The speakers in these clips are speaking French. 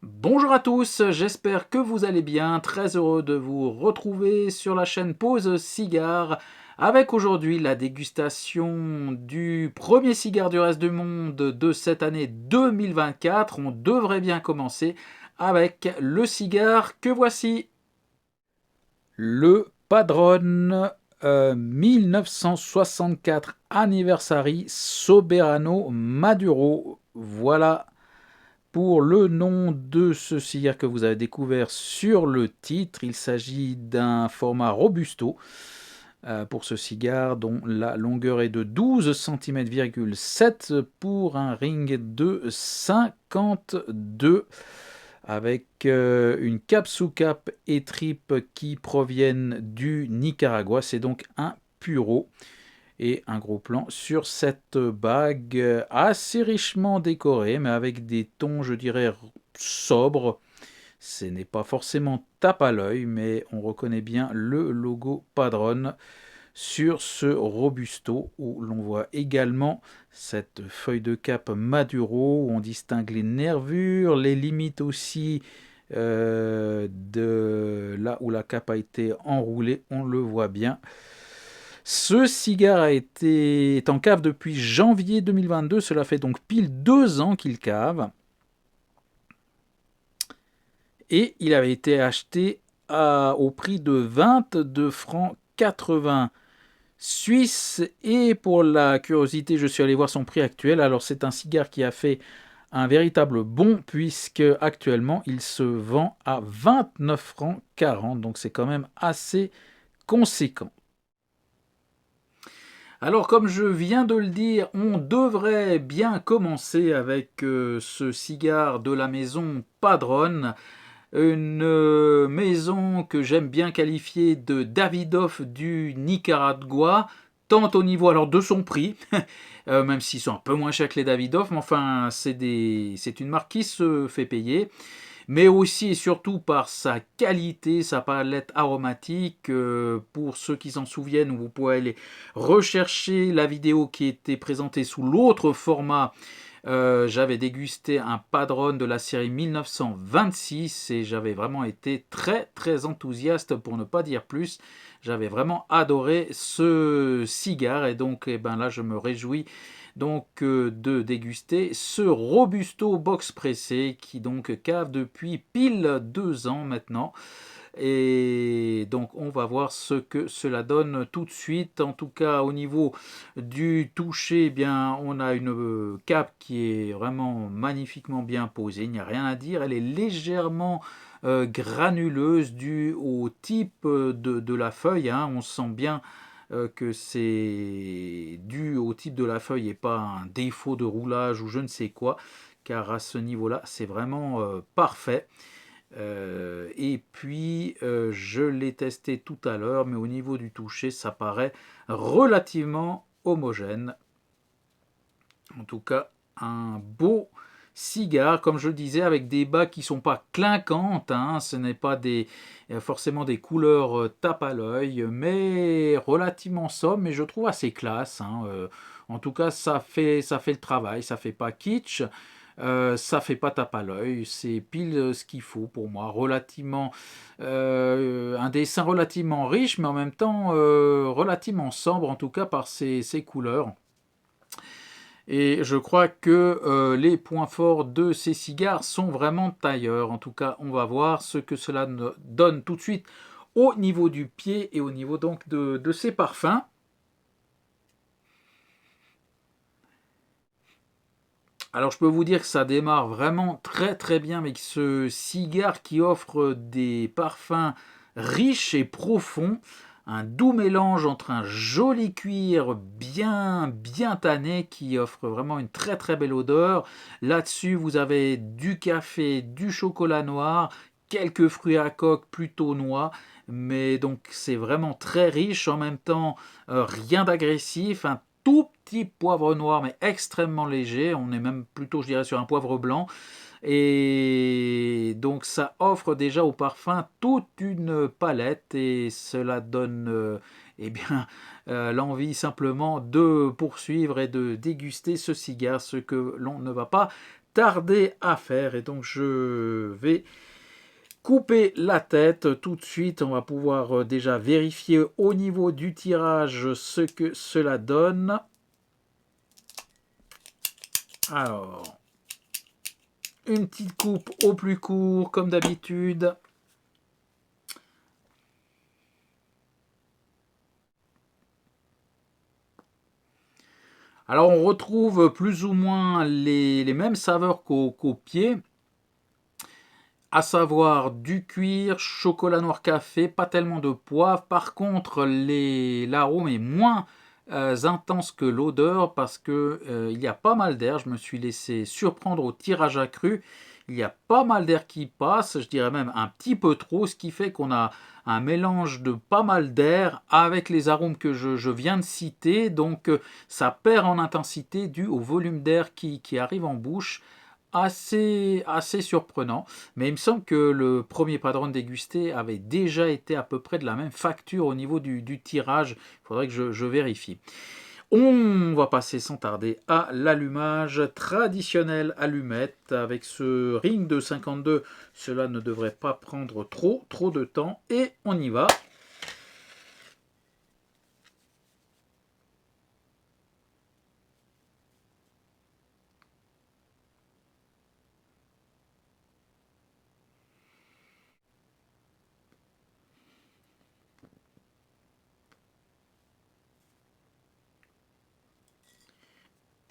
Bonjour à tous, j'espère que vous allez bien. Très heureux de vous retrouver sur la chaîne Pause Cigare avec aujourd'hui la dégustation du premier cigare du reste du monde de cette année 2024. On devrait bien commencer avec le cigare que voici. Le Padron 1964 Anniversary Soberano Maduro. Voilà pour le nom de ce cigare que vous avez découvert sur le titre. Il s'agit d'un format Robusto pour ce cigare dont la longueur est de 12,7 cm pour un ring de 52 avec une cape sous cape et tripe qui proviennent du Nicaragua. C'est donc un puro et un gros plan sur cette bague assez richement décorée, mais avec des tons, je dirais, sobres. Ce n'est pas forcément tape à l'œil, mais on reconnaît bien le logo Padron sur ce Robusto, où l'on voit également cette feuille de cape Maduro, où on distingue les nervures, les limites aussi de là où la cape a été enroulée, on le voit bien. Ce cigare est en cave depuis janvier 2022, cela fait donc pile 2 ans qu'il cave. Et il avait été acheté au prix de 22 francs 80 suisses. Et pour la curiosité, je suis allé voir son prix actuel. Alors c'est un cigare qui a fait un véritable bond puisque actuellement il se vend à 29 francs 40. Donc c'est quand même assez conséquent. Alors comme je viens de le dire, on devrait bien commencer avec ce cigare de la maison Padron, une maison que j'aime bien qualifier de Davidoff du Nicaragua, tant au niveau alors de son prix, même s'ils sont un peu moins chers que les Davidoff, mais enfin c'est une marque qui se fait payer, mais aussi et surtout par sa qualité, sa palette aromatique. Pour ceux qui s'en souviennent, vous pouvez aller rechercher la vidéo qui était présentée sous l'autre format. J'avais dégusté un Padron de la série 1926 et j'avais vraiment été très très enthousiaste pour ne pas dire plus. J'avais vraiment adoré ce cigare et donc ben là je me réjouis donc de déguster ce Robusto box pressé qui donc cave depuis pile 2 ans maintenant. Et donc on va voir ce que cela donne tout de suite. En tout cas au niveau du toucher, eh bien on a une cape qui est vraiment magnifiquement bien posée. Il n'y a rien à dire. Elle est légèrement granuleuse due au type de la feuille, hein. On sent bien que c'est dû au type de la feuille et pas un défaut de roulage ou je ne sais quoi, car à ce niveau-là, c'est vraiment parfait. Et puis, je l'ai testé tout à l'heure, mais au niveau du toucher, ça paraît relativement homogène. En tout cas, un beau cigare, comme je le disais, avec des bas qui ne sont pas clinquantes, hein. Ce n'est pas forcément des couleurs tape à l'œil, mais relativement sobre, mais je trouve assez classe, hein. En tout cas, ça fait le travail, ça fait pas kitsch. Ça fait pas tape à l'œil, c'est pile ce qu'il faut pour moi. Relativement, un dessin relativement riche, mais en même temps relativement sombre, en tout cas par ses couleurs. Et je crois que les points forts de ces cigares sont vraiment ailleurs. En tout cas, on va voir ce que cela donne tout de suite au niveau du pied et au niveau donc de ces parfums. Alors je peux vous dire que ça démarre vraiment très très bien avec ce cigare qui offre des parfums riches et profonds, un doux mélange entre un joli cuir bien tanné qui offre vraiment une très très belle odeur. Là-dessus vous avez du café, du chocolat noir, quelques fruits à coque plutôt noix, mais donc c'est vraiment très riche en même temps, rien d'agressif, un tout petit poivre noir mais extrêmement léger, on est même plutôt je dirais sur un poivre blanc, et donc ça offre déjà au parfum toute une palette et cela donne eh bien l'envie simplement de poursuivre et de déguster ce cigare, ce que l'on ne va pas tarder à faire. Et donc je vais couper la tête tout de suite. On va pouvoir déjà vérifier au niveau du tirage ce que cela donne. Alors, une petite coupe au plus court comme d'habitude. Alors on retrouve plus ou moins les mêmes saveurs qu'au pied, à savoir du cuir, chocolat noir café, pas tellement de poivre. Par contre, l'arôme est moins intense que l'odeur parce que il y a pas mal d'air. Je me suis laissé surprendre au tirage accru. Il y a pas mal d'air qui passe, je dirais même un petit peu trop, ce qui fait qu'on a un mélange de pas mal d'air avec les arômes que je viens de citer. Donc ça perd en intensité dû au volume d'air qui arrive en bouche. Assez surprenant, mais il me semble que le premier padron dégusté avait déjà été à peu près de la même facture au niveau du tirage. Il faudrait que je vérifie. On va passer sans tarder à l'allumage traditionnel allumette avec ce ring de 52. Cela ne devrait pas prendre trop de temps et on y va.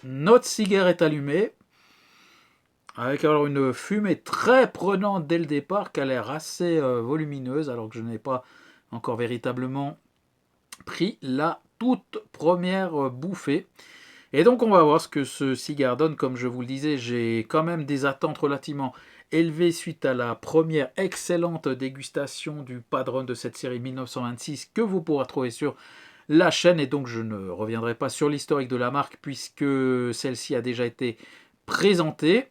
Notre cigare est allumée, avec alors une fumée très prenante dès le départ, qui a l'air assez volumineuse, alors que je n'ai pas encore véritablement pris la toute première bouffée. Et donc on va voir ce que ce cigare donne. Comme je vous le disais, j'ai quand même des attentes relativement élevées suite à la première excellente dégustation du Padron de cette série 1926 que vous pourrez trouver sur la chaîne. Et donc je ne reviendrai pas sur l'historique de la marque puisque celle-ci a déjà été présentée.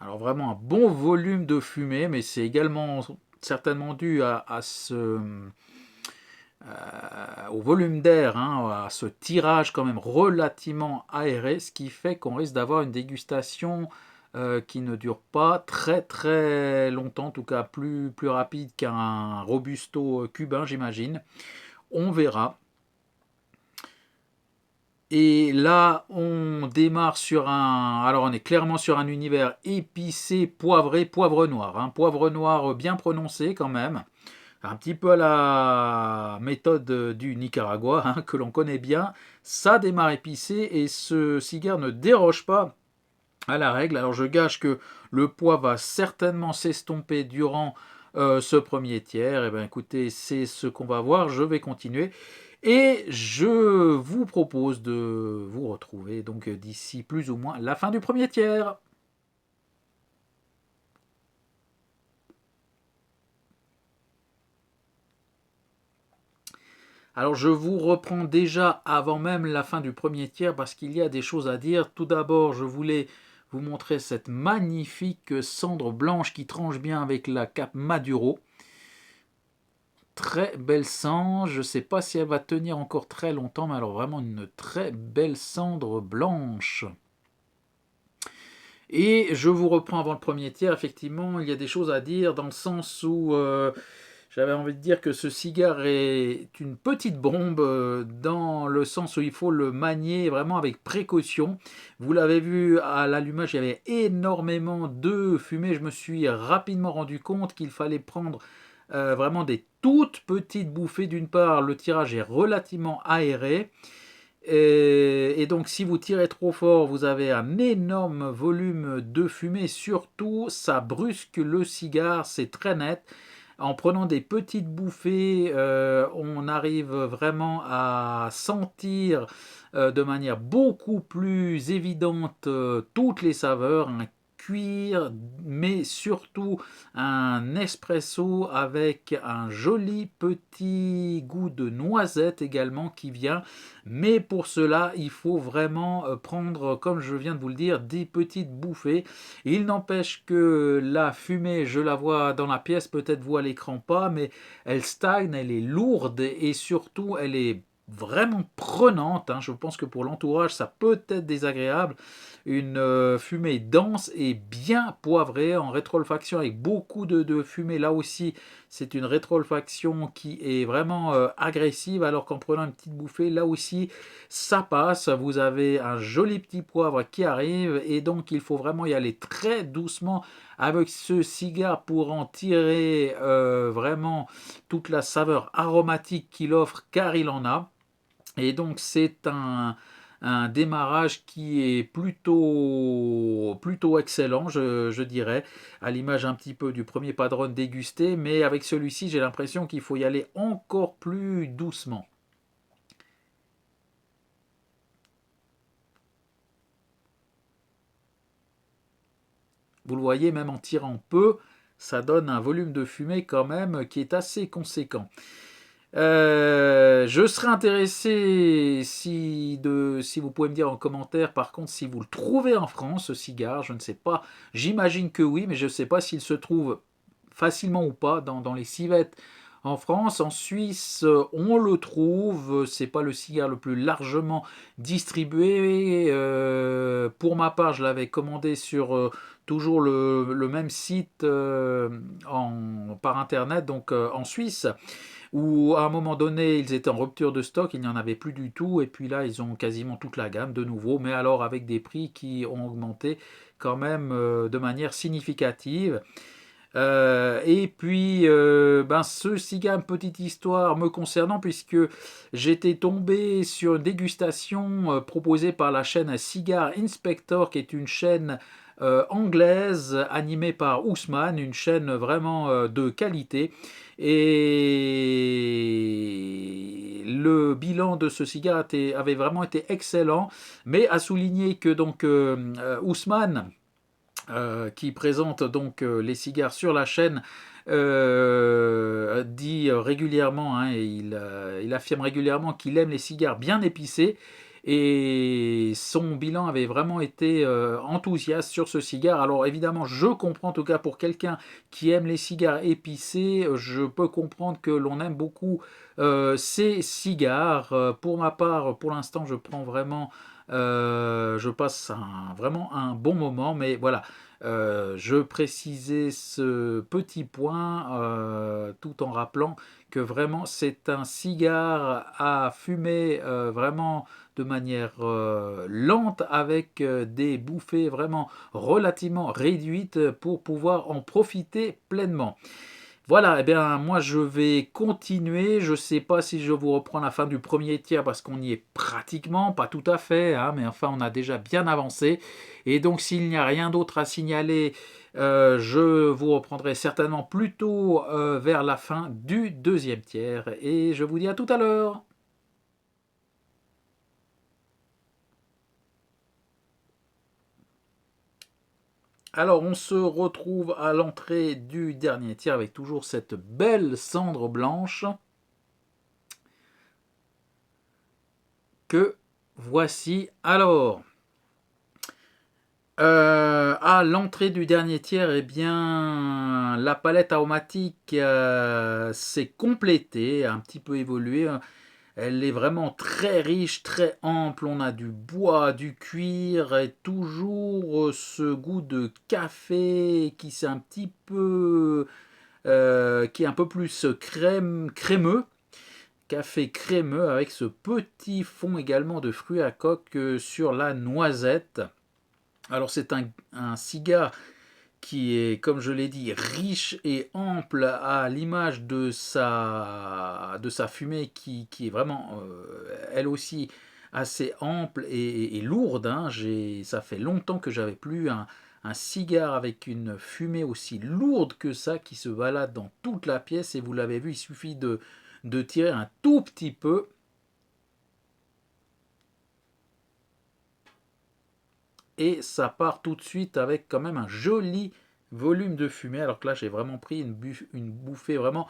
Alors vraiment un bon volume de fumée, mais c'est également certainement dû au volume d'air, à ce tirage quand même relativement aéré, ce qui fait qu'on risque d'avoir une dégustation qui ne dure pas très longtemps, en tout cas plus rapide qu'un robusto cubain, j'imagine. On verra. Et là, on démarre sur un... Alors, on est clairement sur un univers épicé, poivré, poivre noir. Poivre noir bien prononcé quand même. Un petit peu à la méthode du Nicaragua, que l'on connaît bien. Ça démarre épicé et ce cigare ne déroge pas à la règle. Alors, je gage que le poids va certainement s'estomper durant ce premier tiers. Et bien, écoutez, c'est ce qu'on va voir. Je vais continuer. Et je vous propose de vous retrouver donc d'ici plus ou moins la fin du premier tiers. Alors je vous reprends déjà avant même la fin du premier tiers parce qu'il y a des choses à dire. Tout d'abord, je voulais vous montrer cette magnifique cendre blanche qui tranche bien avec la cape Maduro. Très belle cendre, je ne sais pas si elle va tenir encore très longtemps, mais alors vraiment une très belle cendre blanche. Et je vous reprends avant le premier tiers, effectivement, il y a des choses à dire dans le sens où j'avais envie de dire que ce cigare est une petite bombe dans le sens où il faut le manier vraiment avec précaution. Vous l'avez vu à l'allumage, il y avait énormément de fumée. Je me suis rapidement rendu compte qu'il fallait prendre vraiment des toutes petites bouffées. D'une part, le tirage est relativement aéré. Et donc si vous tirez trop fort, vous avez un énorme volume de fumée. Surtout, ça brusque le cigare, c'est très net. En prenant des petites bouffées, on arrive vraiment à sentir de manière beaucoup plus évidente toutes les saveurs. Un cuir, mais surtout un espresso avec un joli petit goût de noisette également qui vient. Mais pour cela, il faut vraiment prendre, comme je viens de vous le dire, des petites bouffées. Il n'empêche que la fumée, je la vois dans la pièce, peut-être vous à l'écran pas, mais elle stagne, elle est lourde et surtout elle est vraiment prenante. Je pense que pour l'entourage, ça peut être désagréable. Une fumée dense et bien poivrée en rétroolfaction avec beaucoup de fumée. Là aussi, c'est une rétroolfaction qui est vraiment agressive, alors qu'en prenant une petite bouffée, là aussi, ça passe. Vous avez un joli petit poivre qui arrive et donc il faut vraiment y aller très doucement avec ce cigare pour en tirer vraiment toute la saveur aromatique qu'il offre, car il en a. Et donc c'est un démarrage qui est plutôt excellent, je dirais, à l'image un petit peu du premier Padron dégusté, mais avec celui-ci, j'ai l'impression qu'il faut y aller encore plus doucement. Vous le voyez, même en tirant peu, ça donne un volume de fumée quand même qui est assez conséquent. Je serais intéressé si vous pouvez me dire en commentaire par contre si vous le trouvez en France ce cigare, je ne sais pas, j'imagine que oui, mais je ne sais pas s'il se trouve facilement ou pas dans les civettes en France. En Suisse, on le trouve, c'est pas le cigare le plus largement distribué. Pour ma part, je l'avais commandé sur toujours le même site par internet, donc en Suisse, où à un moment donné, ils étaient en rupture de stock, il n'y en avait plus du tout, et puis là, ils ont quasiment toute la gamme de nouveau, mais alors avec des prix qui ont augmenté quand même de manière significative. Et puis, ce cigare, une petite histoire me concernant, puisque j'étais tombé sur une dégustation proposée par la chaîne Cigar Inspector, qui est une chaîne anglaise animée par Ousmane, une chaîne vraiment de qualité. Et le bilan de ce cigare avait vraiment été excellent, mais à souligner que donc Ousmane, qui présente donc les cigares sur la chaîne, dit régulièrement, et il affirme régulièrement qu'il aime les cigares bien épicés. Et son bilan avait vraiment été enthousiaste sur ce cigare. Alors évidemment, je comprends, en tout cas pour quelqu'un qui aime les cigares épicés, je peux comprendre que l'on aime beaucoup ces cigares. Pour ma part, pour l'instant, je prends vraiment, je passe vraiment un bon moment, mais voilà, je précisais ce petit point tout en rappelant que vraiment c'est un cigare à fumer vraiment de manière lente, avec des bouffées vraiment relativement réduites pour pouvoir en profiter pleinement. Voilà, eh bien moi je vais continuer. Je ne sais pas si je vous reprends la fin du premier tiers parce qu'on y est pratiquement, pas tout à fait, mais enfin on a déjà bien avancé. Et donc s'il n'y a rien d'autre à signaler, je vous reprendrai certainement plutôt vers la fin du deuxième tiers. Et je vous dis à tout à l'heure. Alors on se retrouve à l'entrée du dernier tiers avec toujours cette belle cendre blanche que voici. Alors, à l'entrée du dernier tiers, eh bien, la palette aromatique s'est complétée, a un petit peu évolué. Elle est vraiment très riche, très ample. On a du bois, du cuir et toujours ce goût de café qui c'est un petit peu, qui est un peu plus crémeux. Café crémeux avec ce petit fond également de fruits à coque sur la noisette. Alors c'est un cigare qui est, comme je l'ai dit, riche et ample à l'image de sa fumée qui est vraiment, elle aussi, assez ample et lourde. Ça fait longtemps que j'avais plus un cigare avec une fumée aussi lourde que ça qui se balade dans toute la pièce. Et vous l'avez vu, il suffit de tirer un tout petit peu et ça part tout de suite avec quand même un joli volume de fumée, alors que là j'ai vraiment pris une bouffée vraiment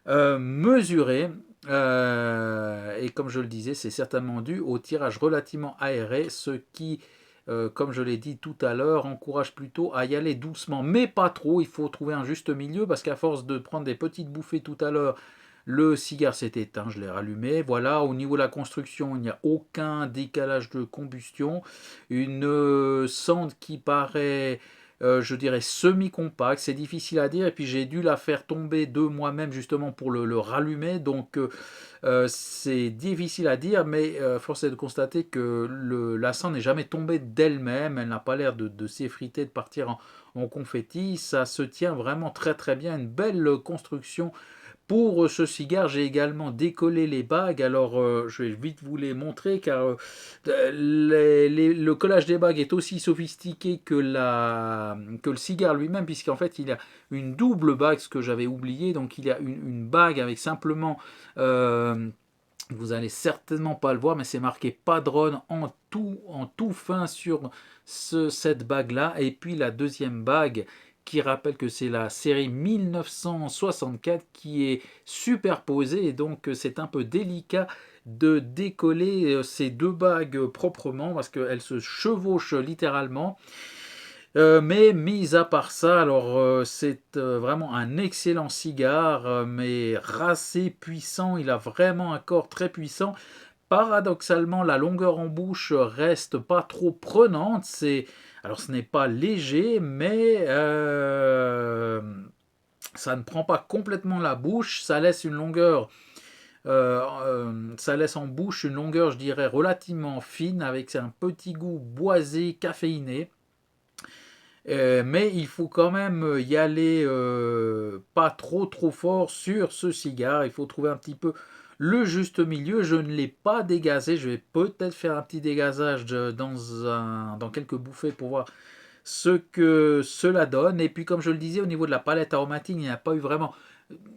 mesurée. Et comme je le disais, c'est certainement dû au tirage relativement aéré, ce qui, comme je l'ai dit tout à l'heure, encourage plutôt à y aller doucement, mais pas trop. Il faut trouver un juste milieu parce qu'à force de prendre des petites bouffées tout à l'heure, le cigare s'est éteint, je l'ai rallumé. Voilà, au niveau de la construction, il n'y a aucun décalage de combustion. Une cendre qui paraît, je dirais, semi-compacte, c'est difficile à dire. Et puis j'ai dû la faire tomber de moi-même justement pour le rallumer. Donc c'est difficile à dire, mais force est de constater que la cendre n'est jamais tombée d'elle-même. Elle n'a pas l'air de s'effriter, de partir en confetti. Ça se tient vraiment très très bien. Une belle construction pour ce cigare. J'ai également décollé les bagues. Alors, je vais vite vous les montrer car le collage des bagues est aussi sophistiqué que le cigare lui-même, puisqu'en fait, il y a une double bague, ce que j'avais oublié. Donc, il y a une bague avec simplement, vous allez certainement pas le voir, mais c'est marqué Padron en tout fin sur cette bague-là. Et puis, la deuxième bague qui rappelle que c'est la série 1964 qui est superposée, et donc c'est un peu délicat de décoller ces deux bagues proprement parce qu'elles se chevauchent littéralement. Mais mis à part ça, alors c'est vraiment un excellent cigare, mais racé, puissant. Il a vraiment un corps très puissant. Paradoxalement, la longueur en bouche reste pas trop prenante. Alors ce n'est pas léger, mais ça ne prend pas complètement la bouche. Ça laisse une longueur, ça laisse en bouche une longueur, je dirais, relativement fine, avec un petit goût boisé, caféiné. Mais il faut quand même y aller pas trop fort sur ce cigare. Il faut trouver un petit peu le juste milieu. Je ne l'ai pas dégazé. Je vais peut-être faire un petit dégazage dans quelques bouffées pour voir ce que cela donne. Et puis comme je le disais, au niveau de la palette aromatique, il n'y a pas eu vraiment,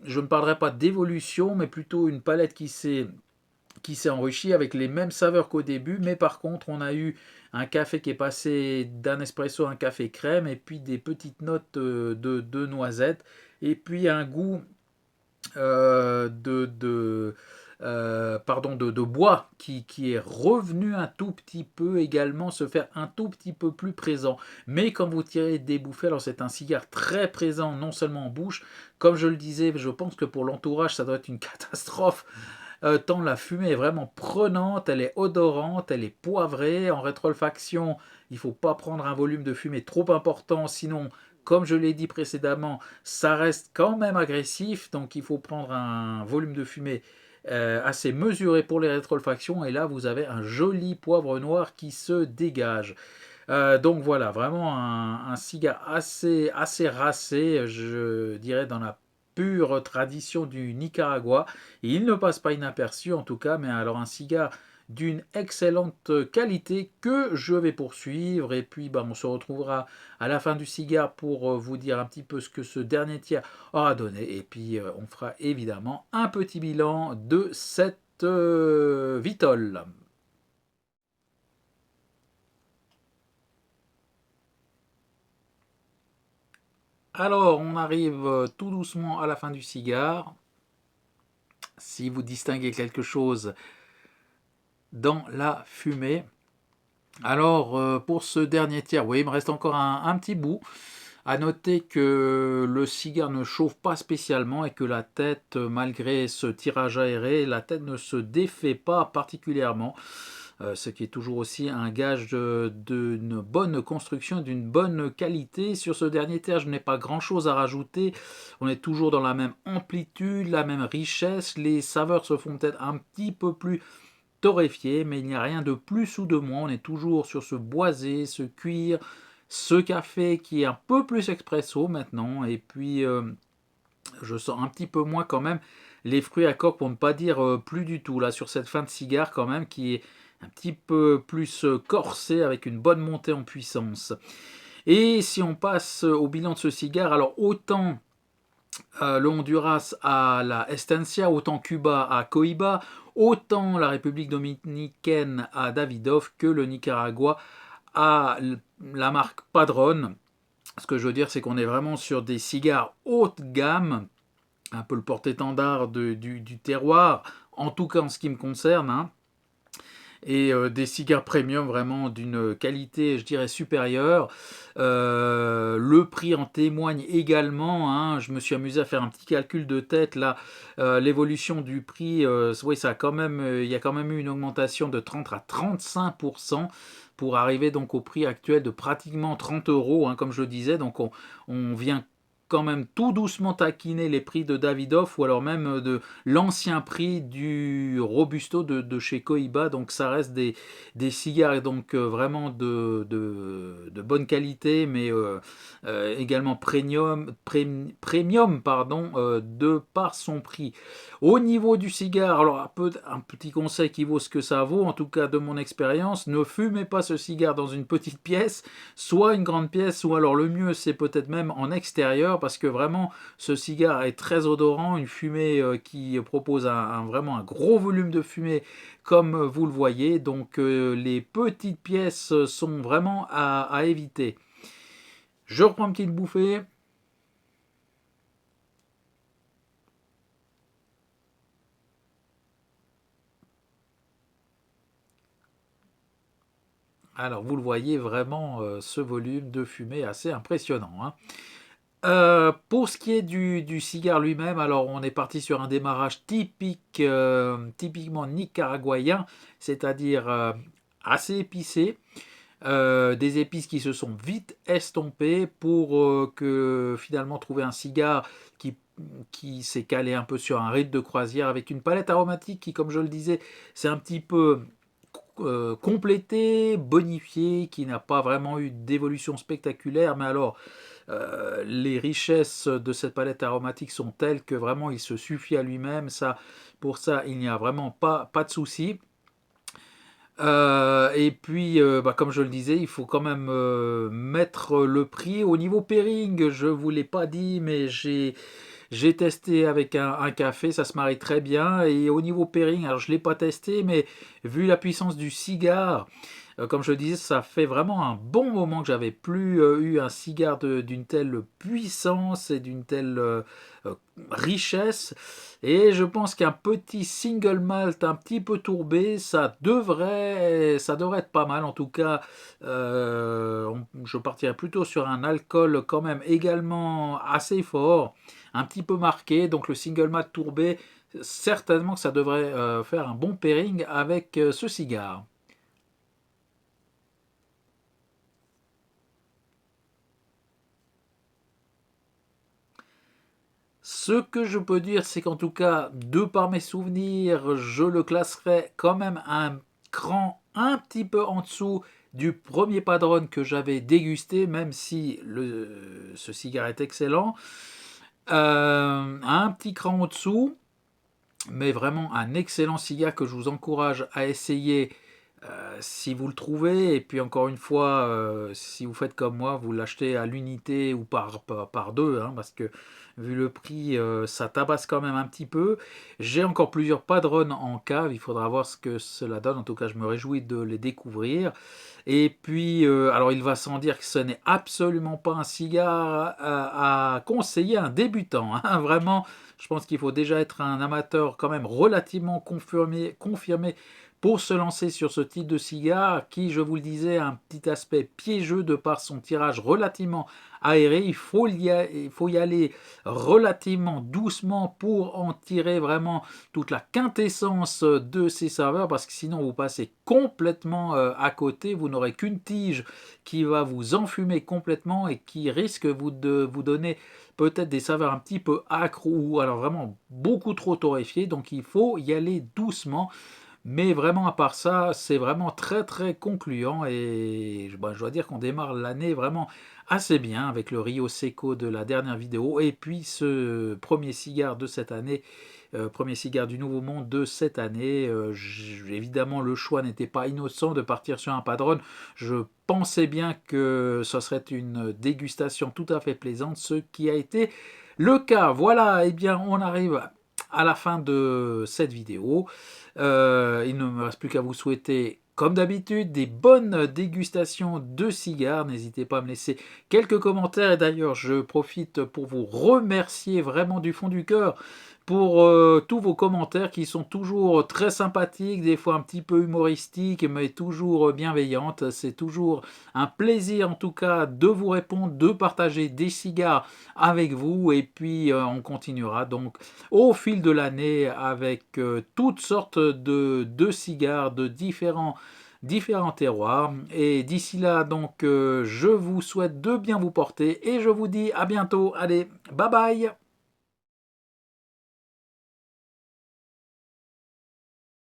je ne parlerai pas d'évolution, mais plutôt une palette qui s'est enrichi avec les mêmes saveurs qu'au début, mais par contre on a eu un café qui est passé d'un espresso à un café crème, et puis des petites notes de noisettes, et puis un goût de bois qui est revenu un tout petit peu également, se faire un tout petit peu plus présent. Mais quand vous tirez des bouffées, alors c'est un cigare très présent, non seulement en bouche, comme je le disais, je pense que pour l'entourage ça doit être une catastrophe. Tant la fumée est vraiment prenante, elle est odorante, elle est poivrée. En rétroolfaction, il ne faut pas prendre un volume de fumée trop important, sinon, comme je l'ai dit précédemment, ça reste quand même agressif. Donc il faut prendre un volume de fumée assez mesuré pour les rétroolfactions. Et là, vous avez un joli poivre noir qui se dégage. Donc voilà, vraiment un cigare assez racé, je dirais, dans la pure tradition du Nicaragua. Il ne passe pas inaperçu en tout cas, mais alors un cigare d'une excellente qualité que je vais poursuivre. Et puis bah, on se retrouvera à la fin du cigare pour vous dire un petit peu ce que ce dernier tiers aura donné. Et puis on fera évidemment un petit bilan de cette Vitole. Alors, on arrive tout doucement à la fin du cigare. Si vous distinguez quelque chose dans la fumée. Alors, pour ce dernier tiers, oui, il me reste encore un petit bout. À noter que le cigare ne chauffe pas spécialement et que la tête, malgré ce tirage aéré, la tête ne se défait pas particulièrement. Ce qui est toujours aussi un gage d'une bonne construction, d'une bonne qualité. Sur ce dernier tiers, je n'ai pas grand-chose à rajouter. On est toujours dans la même amplitude, la même richesse. Les saveurs se font peut-être un petit peu plus torréfiées, mais il n'y a rien de plus ou de moins. On est toujours sur ce boisé, ce cuir, ce café qui est un peu plus expresso maintenant. Et puis, je sens un petit peu moins quand même les fruits à coque, pour ne pas dire plus du tout, là, sur cette fin de cigare quand même, qui est un petit peu plus corsé, avec une bonne montée en puissance. Et si on passe au bilan de ce cigare, alors autant le Honduras à la Estancia, autant Cuba à Cohiba, autant la République dominicaine à Davidoff que le Nicaragua à la marque Padron. Ce que je veux dire, c'est qu'on est vraiment sur des cigares haut de gamme, un peu le porte-étendard du terroir, en tout cas en ce qui me concerne, hein, et des cigares premium vraiment d'une qualité, je dirais, supérieure. Le prix en témoigne également, hein. Je me suis amusé à faire un petit calcul de tête là. L'évolution du prix, oui, ça a quand même, il y a quand même eu une augmentation de 30 à 35% pour arriver donc au prix actuel de pratiquement 30 euros, hein, comme je le disais. Donc on vient quand même tout doucement taquiner les prix de Davidoff ou alors même de l'ancien prix du Robusto de chez Cohiba. Donc ça reste des cigares et donc vraiment de bonne qualité, mais également premium pardon, de par son prix. Au niveau du cigare, alors un petit conseil qui vaut ce que ça vaut, en tout cas de mon expérience, ne fumez pas ce cigare dans une petite pièce, soit une grande pièce, ou alors le mieux c'est peut-être même en extérieur, parce que vraiment ce cigare est très odorant, une fumée qui propose vraiment un gros volume de fumée comme vous le voyez, donc les petites pièces sont vraiment à éviter. Je reprends une petite bouffée. Alors vous le voyez vraiment ce volume de fumée assez impressionnant, hein. Pour ce qui est du cigare lui-même, alors on est parti sur un démarrage typiquement nicaraguayen, c'est-à-dire assez épicé, des épices qui se sont vite estompées pour que finalement trouver un cigare qui, qui s'est calé un peu sur un rythme de croisière avec une palette aromatique qui, comme je le disais, c'est un petit peu complété, bonifié, qui n'a pas vraiment eu d'évolution spectaculaire, mais alors les richesses de cette palette aromatique sont telles que vraiment il se suffit à lui-même. Ça, pour ça, il n'y a vraiment pas de souci. Et puis, bah, comme je le disais, il faut quand même mettre le prix. Au niveau pairing, je ne vous l'ai pas dit, mais j'ai testé avec un café, ça se marie très bien. Et au niveau pairing, alors je ne l'ai pas testé, mais vu la puissance du cigare, comme je le disais, ça fait vraiment un bon moment que j'avais plus eu un cigare d'une telle puissance et d'une telle euh, richesse. Et je pense qu'un petit single malt un petit peu tourbé, ça devrait être pas mal. En tout cas, je partirais plutôt sur un alcool quand même également assez fort, un petit peu marqué. Donc le single malt tourbé, certainement que ça devrait faire un bon pairing avec ce cigare. Ce que je peux dire, c'est qu'en tout cas, de par mes souvenirs, je le classerais quand même un cran un petit peu en dessous du premier padron que j'avais dégusté, même si ce cigare est excellent. Un petit cran en dessous, mais vraiment un excellent cigare que je vous encourage à essayer si vous le trouvez. Et puis encore une fois, si vous faites comme moi, vous l'achetez à l'unité ou par deux, hein, parce que vu le prix, ça tabasse quand même un petit peu. J'ai encore plusieurs padrones en cave, il faudra voir ce que cela donne. En tout cas, je me réjouis de les découvrir. Et puis, alors il va sans dire que ce n'est absolument pas un cigare à conseiller à un débutant, hein. Vraiment, je pense qu'il faut déjà être un amateur quand même relativement confirmé pour se lancer sur ce type de cigare qui, je vous le disais, a un petit aspect piégeux de par son tirage relativement aéré. Il faut y aller relativement doucement pour en tirer vraiment toute la quintessence de ces saveurs, parce que sinon vous passez complètement à côté. Vous n'aurez qu'une tige qui va vous enfumer complètement et qui risque de vous donner peut-être des saveurs un petit peu âcres ou alors vraiment beaucoup trop torréfiées. Donc il faut y aller doucement. Mais vraiment, à part ça, c'est vraiment très très concluant et bah, je dois dire qu'on démarre l'année vraiment assez bien avec le Rio Seco de la dernière vidéo et puis ce premier cigare de cette année, premier cigare du Nouveau Monde de cette année. Évidemment, le choix n'était pas innocent de partir sur un padron. Je pensais bien que ce serait une dégustation tout à fait plaisante, ce qui a été le cas. Voilà, et eh bien on arrive à la fin de cette vidéo. Il ne me reste plus qu'à vous souhaiter comme d'habitude, des bonnes dégustations de cigares. N'hésitez pas à me laisser quelques commentaires. Et d'ailleurs, je profite pour vous remercier vraiment du fond du cœur pour tous vos commentaires qui sont toujours très sympathiques, des fois un petit peu humoristiques, mais toujours bienveillantes. C'est toujours un plaisir en tout cas de vous répondre, de partager des cigares avec vous. Et puis on continuera donc au fil de l'année avec toutes sortes de cigares de différents terroirs. Et d'ici là, donc, je vous souhaite de bien vous porter et je vous dis à bientôt. Allez, bye bye!